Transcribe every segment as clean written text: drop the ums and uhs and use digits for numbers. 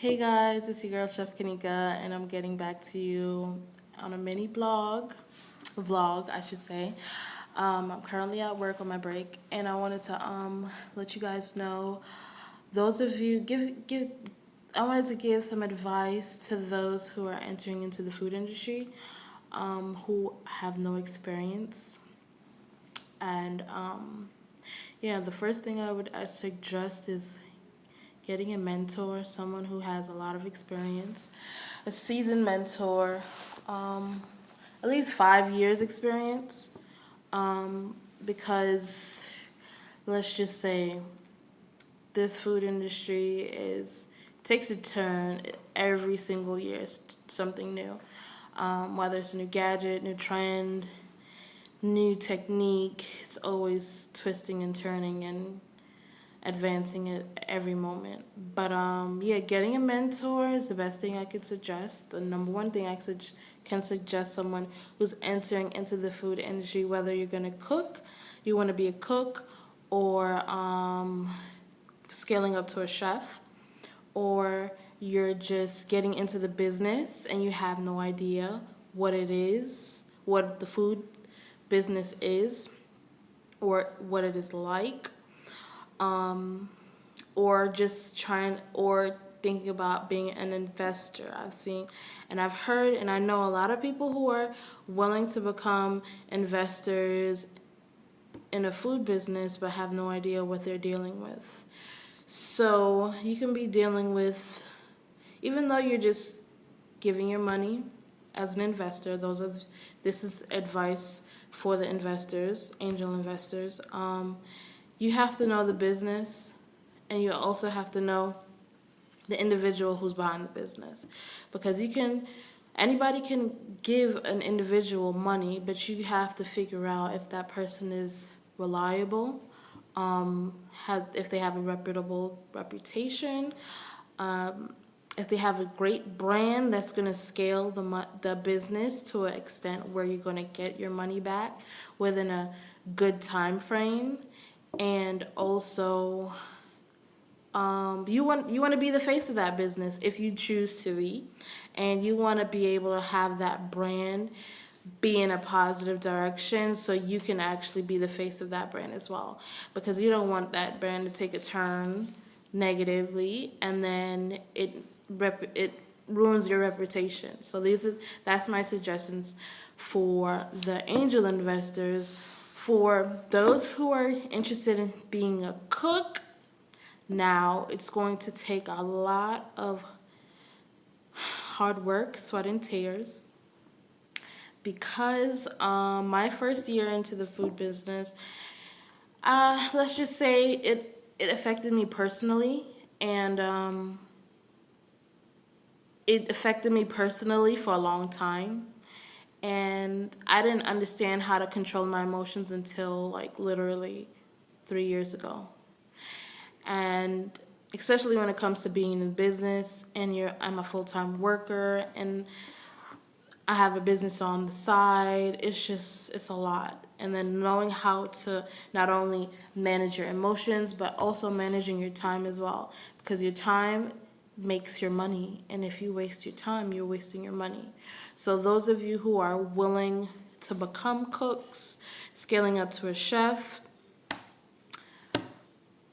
Hey guys, it's your girl Chef Kanika, and I'm getting back to you on a mini vlog, I should say. I'm currently at work on my break, and I wanted to let you guys know. Those of you I wanted to give some advice to those who are entering into the food industry, who have no experience, and yeah, the first thing I suggest is getting a mentor, someone who has a lot of experience, a seasoned mentor, at least 5 years experience, because let's just say this food industry takes a turn every single year. It's something new, whether it's a new gadget, new trend, new technique. It's always twisting and turning and advancing it every moment. But yeah, getting a mentor is the best thing I could suggest. The number one thing I can suggest someone who's entering into the food industry, whether you're gonna cook, you want to be a cook, or scaling up to a chef, or you're just getting into the business and you have no idea what it is, what the food business is, or what it is like, or just or thinking about being an investor. I've seen and I've heard and I know a lot of people who are willing to become investors in a food business but have no idea what they're dealing with. So you can be dealing with, even though you're just giving your money as an investor, this is advice for the investors, angel investors. You have to know the business, and you also have to know the individual who's behind the business, because anybody can give an individual money, but you have to figure out if that person is reliable, if they have a reputable reputation, if they have a great brand that's going to scale the business to an extent where you're going to get your money back within a good time frame. And also, you want to be the face of that business if you choose to be, and you want to be able to have that brand be in a positive direction, so you can actually be the face of that brand as well, because you don't want that brand to take a turn negatively and then it ruins your reputation. So that's my suggestions for the angel investors. For those who are interested in being a cook, now it's going to take a lot of hard work, sweat, and tears, because my first year into the food business, let's just say it affected me personally, and it affected me personally for a long time. And I didn't understand how to control my emotions until like literally 3 years ago. And especially when it comes to being in business, and I'm a full-time worker and I have a business on the side. It's a lot. And then knowing how to not only manage your emotions, but also managing your time as well, because your time makes your money, and if you waste your time, you're wasting your money. So those of you who are willing to become cooks, scaling up to a chef,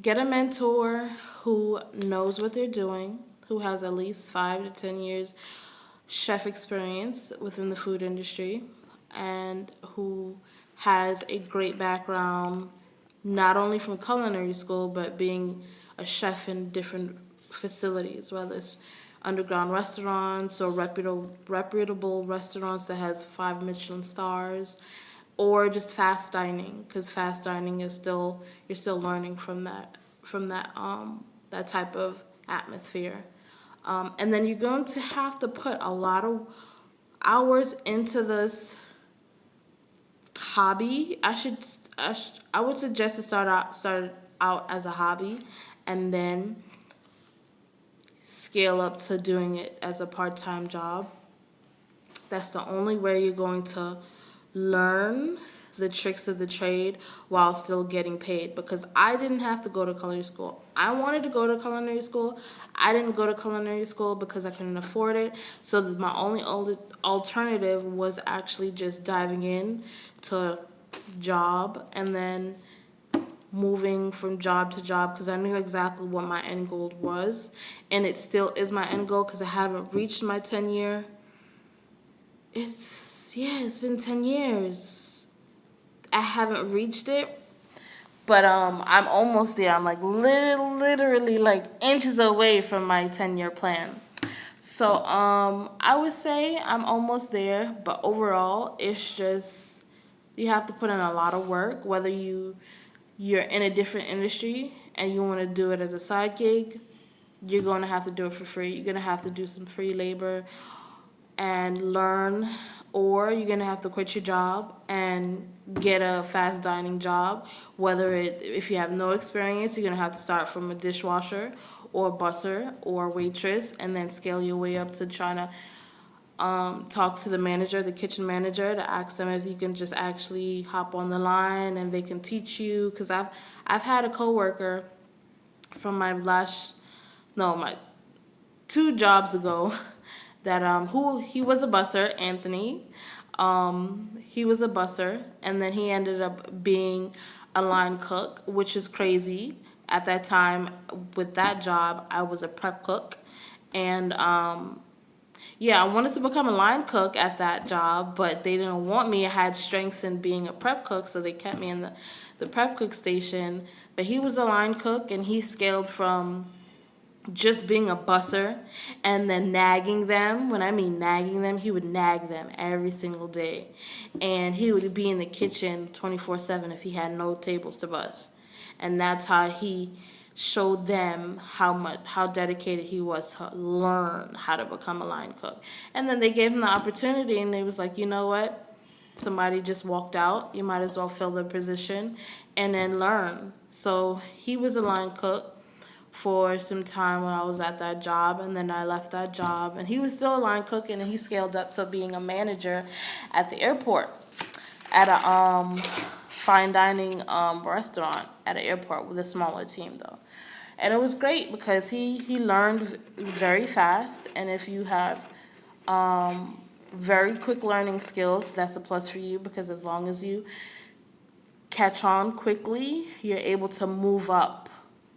get a mentor who knows what they're doing, who has at least 5 to 10 years chef experience within the food industry, and who has a great background, not only from culinary school, but being a chef in different facilities, whether it's underground restaurants or reputable restaurants that has 5 Michelin stars, or just fast dining, because fast dining is you're still learning from that type of atmosphere. And then you're going to have to put a lot of hours into this hobby. I would suggest to start out as a hobby, and then scale up to doing it as a part-time job. That's the only way you're going to learn the tricks of the trade while still getting paid, because I didn't have to go to culinary school. I wanted to go to culinary school. I didn't go to culinary school because I couldn't afford it. So my only alternative was actually just diving in to job and then moving from job to job, because I knew exactly what my end goal was, and it still is my end goal because I haven't reached my 10-year. It's been 10 years. I haven't reached it, but I'm almost there. I'm like literally like inches away from my 10-year plan. So I would say I'm almost there, but overall it's just you have to put in a lot of work, whether you're in a different industry and you want to do it as a side gig. You're going to have to do it for free. You're going to have to do some free labor and learn, or you're going to have to quit your job and get a fast dining job. If you have no experience, you're going to have to start from a dishwasher or a busser or a waitress, and then scale your way up to trying to talk to the kitchen manager, to ask them if you can just actually hop on the line and they can teach you. Because I've had a coworker from my 2 jobs ago that he was a busser, Anthony. He was a busser, and then he ended up being a line cook, which is crazy. At that time, with that job, I was a prep cook, and yeah, I wanted to become a line cook at that job, but they didn't want me. I had strengths in being a prep cook, so they kept me in the prep cook station. But he was a line cook, and he scaled from just being a busser and then nagging them. When I mean nagging them, he would nag them every single day. And he would be in the kitchen 24/7 if he had no tables to bus. And that's how he showed them how dedicated he was to learn how to become a line cook. And then they gave him the opportunity, and they was like, you know what? Somebody just walked out. You might as well fill the position and then learn. So he was a line cook for some time when I was at that job, and then I left that job, and he was still a line cook, and he scaled up to being a manager at the airport at a fine dining restaurant at an airport with a smaller team though. And it was great because he learned very fast, and if you have very quick learning skills, that's a plus for you, because as long as you catch on quickly, you're able to move up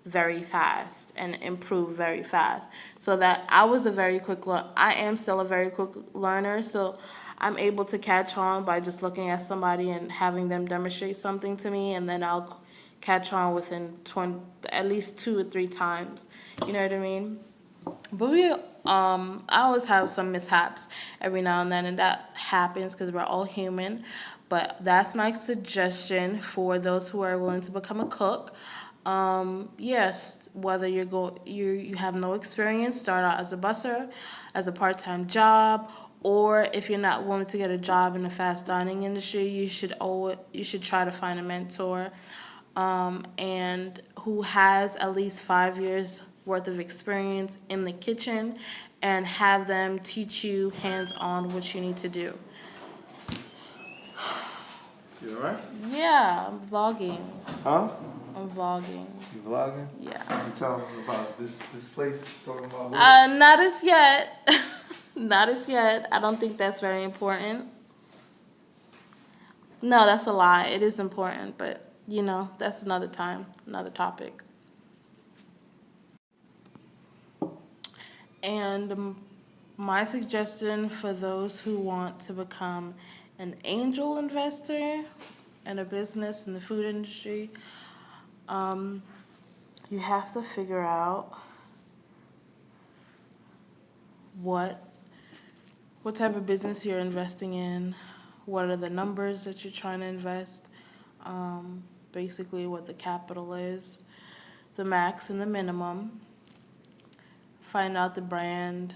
very fast and improve very fast. So that I am still a very quick learner, so I'm able to catch on by just looking at somebody and having them demonstrate something to me, and then I'll catch on within at least 2 or 3 times. You know what I mean? But I always have some mishaps every now and then, and that happens because we're all human. But that's my suggestion for those who are willing to become a cook. Yes, whether you have no experience, start out as a busser, as a part-time job, or if you're not willing to get a job in the fast dining industry, you should try to find a mentor, and who has at least 5 years worth of experience in the kitchen, and have them teach you hands-on what you need to do. You alright? Yeah, I'm vlogging. Huh? I'm vlogging. You vlogging? Yeah. Did you tell them about this place? Talking about what? Not as yet. Not as yet. I don't think that's very important. No, that's a lie. It is important, but that's another time, another topic. And my suggestion for those who want to become an angel investor in a business in the food industry, you have to figure out what type of business you're investing in, what are the numbers that you're trying to invest, basically what the capital is, the max and the minimum. Find out the brand,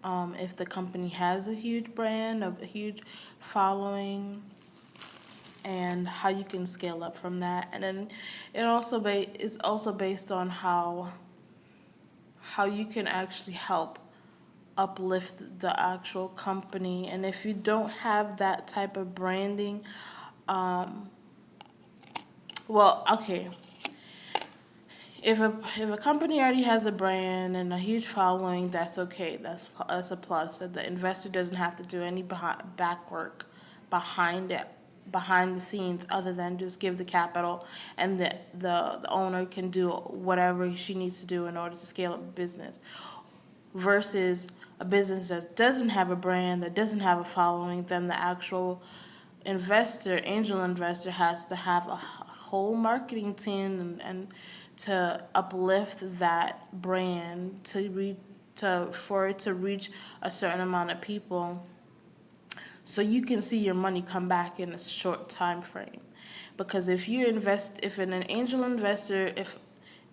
if the company has a huge brand, a huge following, and how you can scale up from that. And then it also is also based on how you can actually help uplift the actual company. And if you don't have that type of branding, well, okay. If a company already has a brand and a huge following, that's okay. That's a plus. That the investor doesn't have to do any back work behind it, behind the scenes, other than just give the capital, and the owner can do whatever she needs to do in order to scale up business. Versus a business that doesn't have a brand, that doesn't have a following, then the actual angel investor, has to have a whole marketing team, and to uplift that brand for it to reach a certain amount of people, so you can see your money come back in a short time frame. Because if an angel investor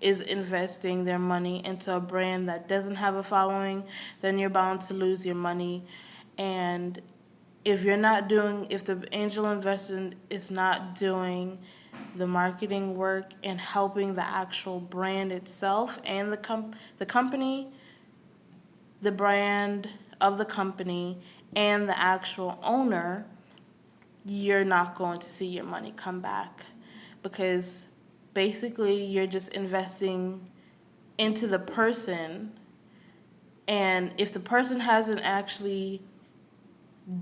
is investing their money into a brand that doesn't have a following, then you're bound to lose your money. And if the angel investor is not doing the marketing work and helping the actual brand itself and the company, the brand of the company, and the actual owner, you're not going to see your money come back, because basically you're just investing into the person, and if the person hasn't actually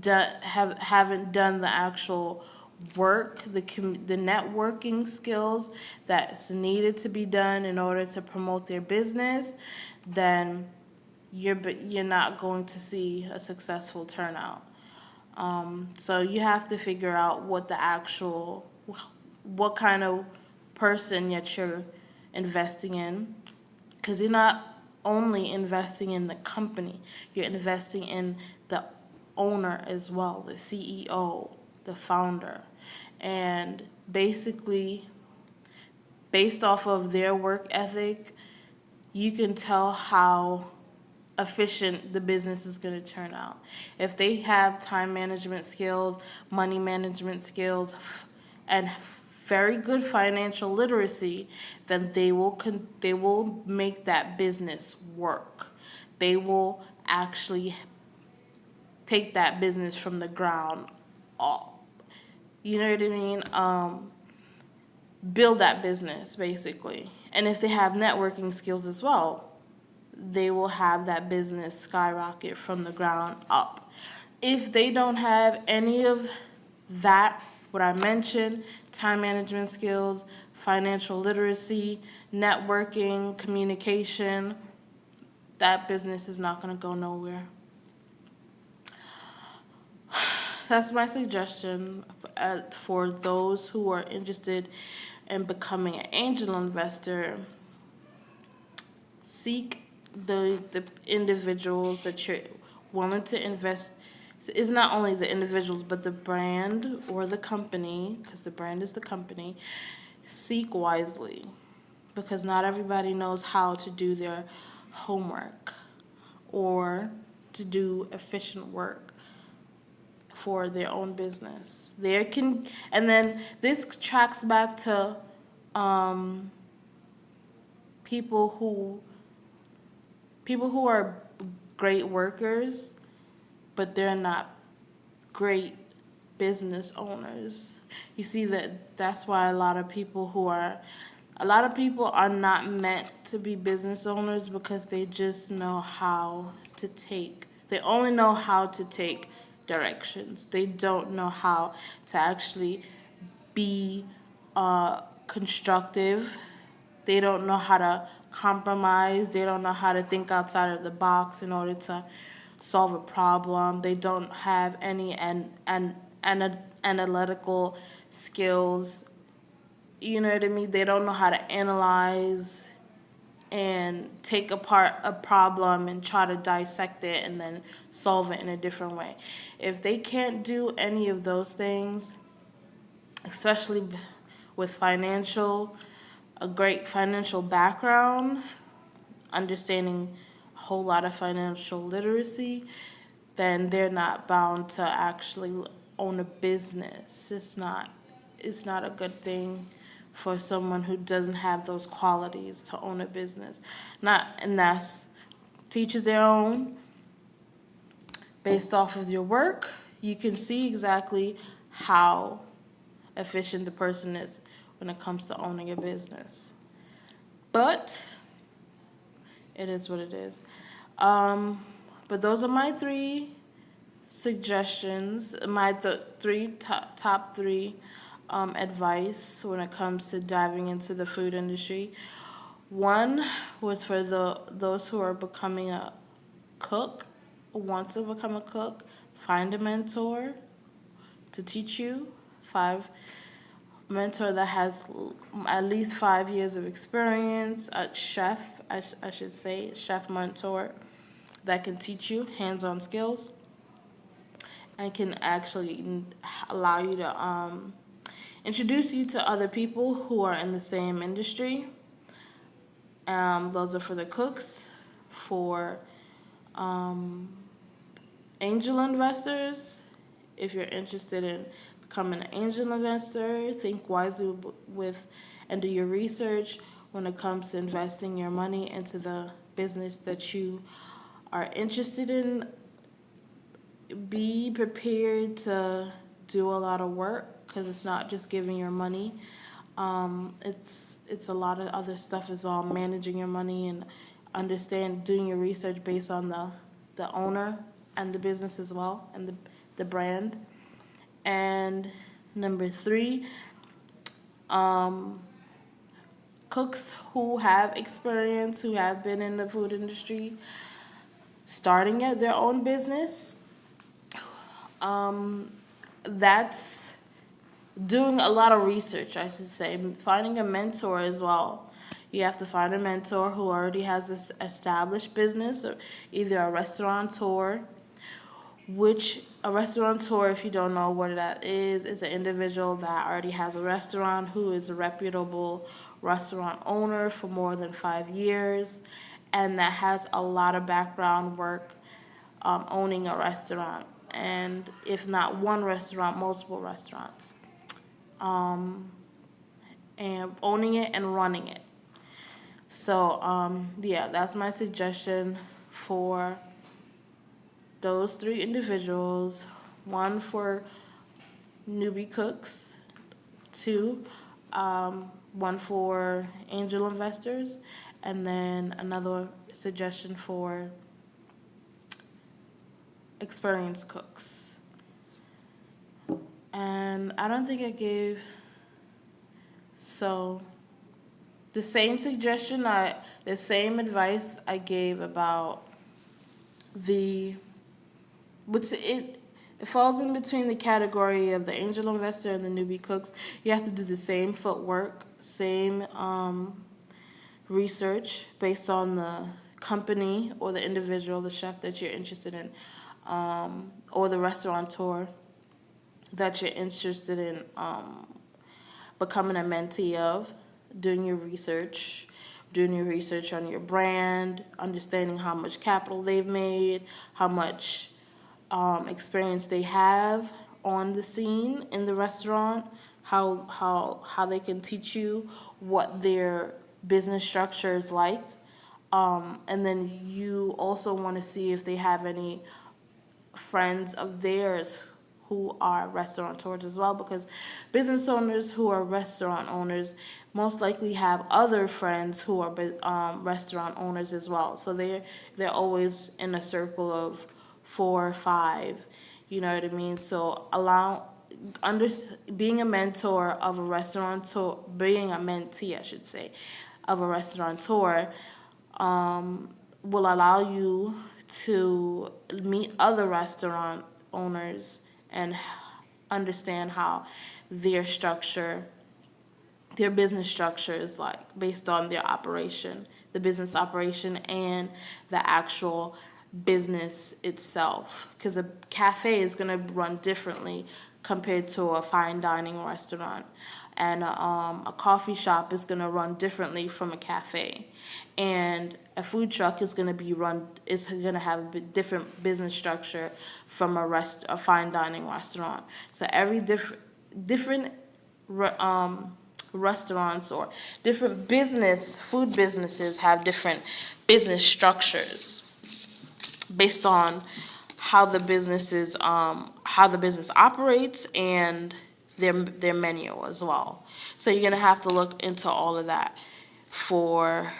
haven't done the actual work, the networking skills that's needed to be done in order to promote their business, then you're not going to see a successful turnout. So you have to figure out what kind of person that you're investing in, because you're not only investing in the company, you're investing in the owner as well, the CEO, the founder. And basically, based off of their work ethic, you can tell how efficient the business is going to turn out. If they have time management skills, money management skills, and very good financial literacy, then they will make that business work. They will actually take that business from the ground up. You know what I mean? Build that business, basically. And if they have networking skills as well, they will have that business skyrocket from the ground up. If they don't have any of that, what I mentioned, time management skills, financial literacy, networking, communication, that business is not going to go nowhere. That's my suggestion for those who are interested in becoming an angel investor. Seek the individuals that you're willing to invest. It's not only the individuals, but the brand or the company, because the brand is the company. Seek wisely, because not everybody knows how to do their homework or to do efficient work for their own business. And then this tracks back to people who are great workers, but they're not great business owners. You see that's why a lot of people are not meant to be business owners, because they just know how to they only know how to take directions. They don't know how to actually be constructive. They don't know how to compromise. They don't know how to think outside of the box in order to solve a problem. They don't have any analytical skills. You know what I mean? They don't know how to analyze and take apart a problem and try to dissect it and then solve it in a different way. If they can't do any of those things, especially with a great financial background, understanding a whole lot of financial literacy, then they're not bound to actually own a business. It's not a good thing for someone who doesn't have those qualities to own a business. And that's teaches their own. Based off of your work, you can see exactly how efficient the person is when it comes to owning a business. But it is what it is. But those are my 3 suggestions, my top three advice when it comes to diving into the food industry. One was for those who are becoming a cook, want to become a cook, find a mentor to teach you. 5, mentor that has at least 5 years of experience, a chef, I should say, chef mentor that can teach you hands-on skills and can actually allow you to introduce you to other people who are in the same industry. Those are for the cooks. For angel investors, if you're interested in becoming an angel investor, think wisely with and do your research when it comes to investing your money into the business that you are interested in. Be prepared to do a lot of work, because it's not just giving your money. It's a lot of other stuff as well, managing your money and doing your research based on the owner and the business as well, and the brand. And number 3, cooks who have experience, who have been in the food industry, starting at their own business. That's doing a lot of research, I should say. Finding a mentor as well. You have to find a mentor who already has this established business, or either a restaurateur, which a restaurateur, if you don't know what that is an individual that already has a restaurant, who is a reputable restaurant owner for more than 5 years, and that has a lot of background work owning a restaurant. And if not one restaurant, multiple restaurants. And owning it and running it. So, that's my suggestion for those 3 individuals. 1 for newbie cooks. 2, 1 for angel investors. And then another suggestion for experienced cooks. And I don't think I gave the same advice I gave about it falls in between the category of the angel investor and the newbie cooks. You have to do the same footwork, same research based on the company or the individual, the chef that you're interested in, or the restaurateur that you're interested in becoming a mentee of. Doing your research on your brand, understanding how much capital they've made, how much experience they have on the scene in the restaurant, how they can teach you what their business structure is like. And then you also want to see if they have any friends of theirs who are restaurateurs as well, because business owners who are restaurant owners most likely have other friends who are restaurant owners as well. So they're always in a circle of 4 or 5. You know what I mean? So being a mentor of a restaurateur, being a mentee, I should say, of a restaurateur, will allow you to meet other restaurant owners and understand how their business structure is like, based on their operation, the business operation, and the actual business itself. Because a cafe is going to run differently compared to a fine dining restaurant, and a coffee shop is going to run differently from a cafe, and a food truck is going to have a different business structure from a fine dining restaurant. So every different restaurants or different food businesses have different business structures based on how the business operates and their menu as well. So you're gonna have to look into all of that for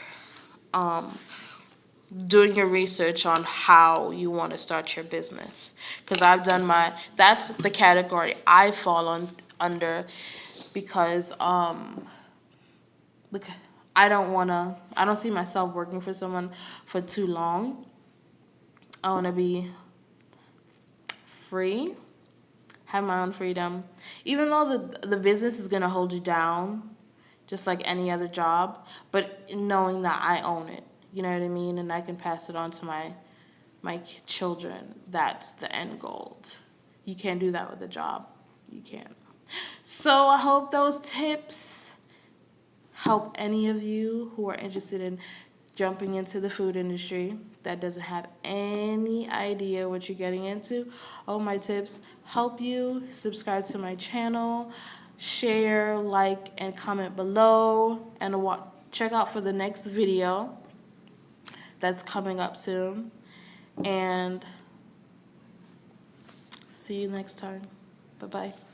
doing your research on how you want to start your business. Because I've done that's the category I fall under, because look, I don't see myself working for someone for too long. I want to be free, have my own freedom. Even though the business is going to hold you down, just like any other job, but knowing that I own it, you know what I mean? And I can pass it on to my children. That's the end goal. You can't do that with a job. You can't. So I hope those tips help any of you who are interested in jumping into the food industry that doesn't have any idea what you're getting into. All my tips help you. Subscribe to my channel, share, like, and comment below, and check out for the next video that's coming up soon. And see you next time. Bye-bye.